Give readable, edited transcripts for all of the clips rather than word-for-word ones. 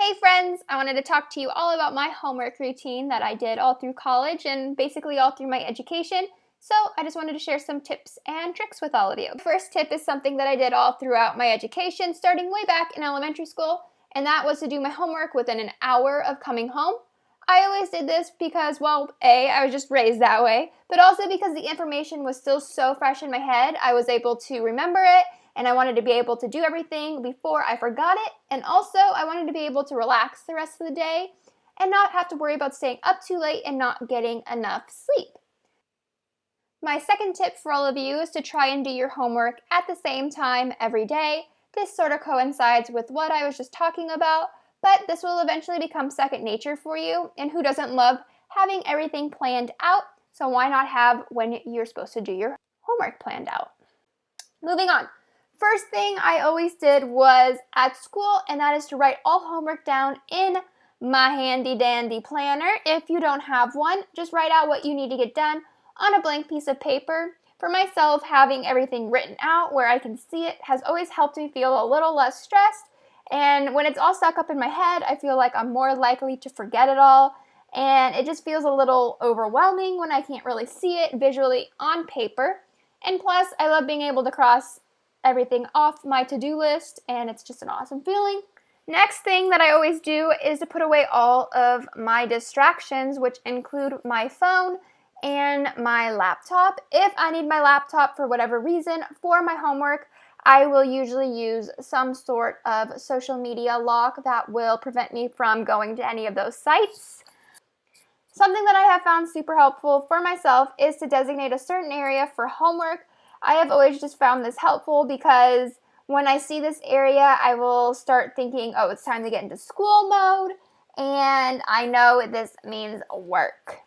Hey friends, I wanted to talk to you all about my homework routine that I did all through college and basically all through my education. So I just wanted to share some tips and tricks with all of you. The first tip is something that I did all throughout my education, starting way back in elementary school, and that was to do my homework within an hour of coming home. I always did this because, well, A, I was just raised that way, but also because the information was still so fresh in my head, I was able to remember it, and I wanted to be able to do everything before I forgot it, and also I wanted to be able to relax the rest of the day and not have to worry about staying up too late and not getting enough sleep. My second tip for all of you is to try and do your homework at the same time every day. This sort of coincides with what I was just talking about, but this will eventually become second nature for you, and who doesn't love having everything planned out? So why not have when you're supposed to do your homework planned out? Moving on. First thing I always did was at school, and that is to write all homework down in my handy dandy planner. If you don't have one, just write out what you need to get done on a blank piece of paper. For myself, having everything written out where I can see it has always helped me feel a little less stressed. And when it's all stuck up in my head, I feel like I'm more likely to forget it all. And it just feels a little overwhelming when I can't really see it visually on paper. And plus, I love being able to cross everything off my to-do list, and it's just an awesome feeling. Next thing that I always do is to put away all of my distractions, which include my phone and my laptop. If I need my laptop for whatever reason for my homework, I will usually use some sort of social media lock that will prevent me from going to any of those sites. Something that I have found super helpful for myself is to designate a certain area for homework. I have always just found this helpful because when I see this area, I will start thinking, oh, it's time to get into school mode, and I know this means work.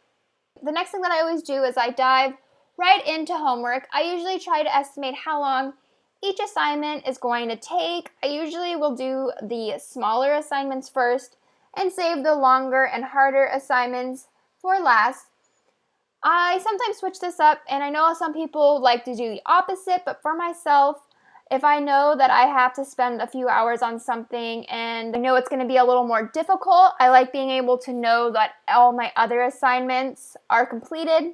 The next thing that I always do is I dive right into homework. I usually try to estimate how long each assignment is going to take. I usually will do the smaller assignments first and save the longer and harder assignments for last. I sometimes switch this up, and I know some people like to do the opposite, but for myself, if I know that I have to spend a few hours on something and I know it's going to be a little more difficult, I like being able to know that all my other assignments are completed.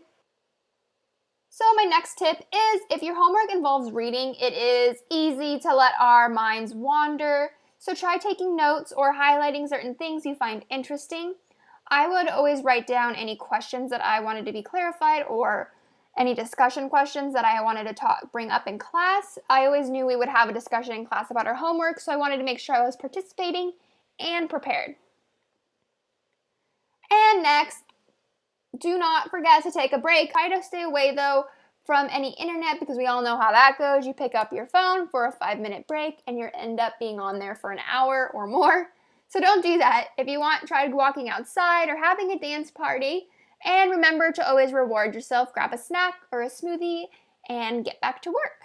So my next tip is if your homework involves reading, it is easy to let our minds wander. So try taking notes or highlighting certain things you find interesting. I would always write down any questions that I wanted to be clarified or any discussion questions that I wanted to bring up in class. I always knew we would have a discussion in class about our homework, so I wanted to make sure I was participating and prepared. And next, do not forget to take a break. Try to stay away though from any internet because we all know how that goes. You pick up your phone for a 5-minute break and you end up being on there for an hour or more. So don't do that. If you want, try walking outside or having a dance party. And remember to always reward yourself. Grab a snack or a smoothie and get back to work.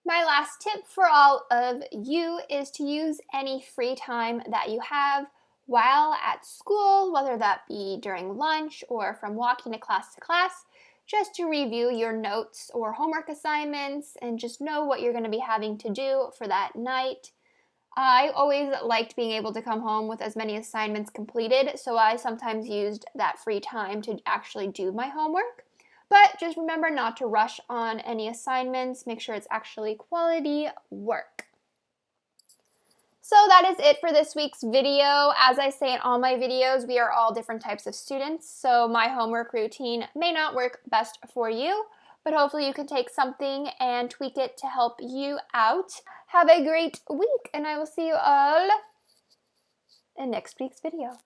My last tip for all of you is to use any free time that you have while at school, whether that be during lunch or from walking to class, just to review your notes or homework assignments and just know what you're going to be having to do for that night. I always liked being able to come home with as many assignments completed, so I sometimes used that free time to actually do my homework. But just remember not to rush on any assignments. Make sure it's actually quality work. So that is it for this week's video. As I say in all my videos, we are all different types of students, so my homework routine may not work best for you, but hopefully you can take something and tweak it to help you out. Have a great week, and I will see you all in next week's video.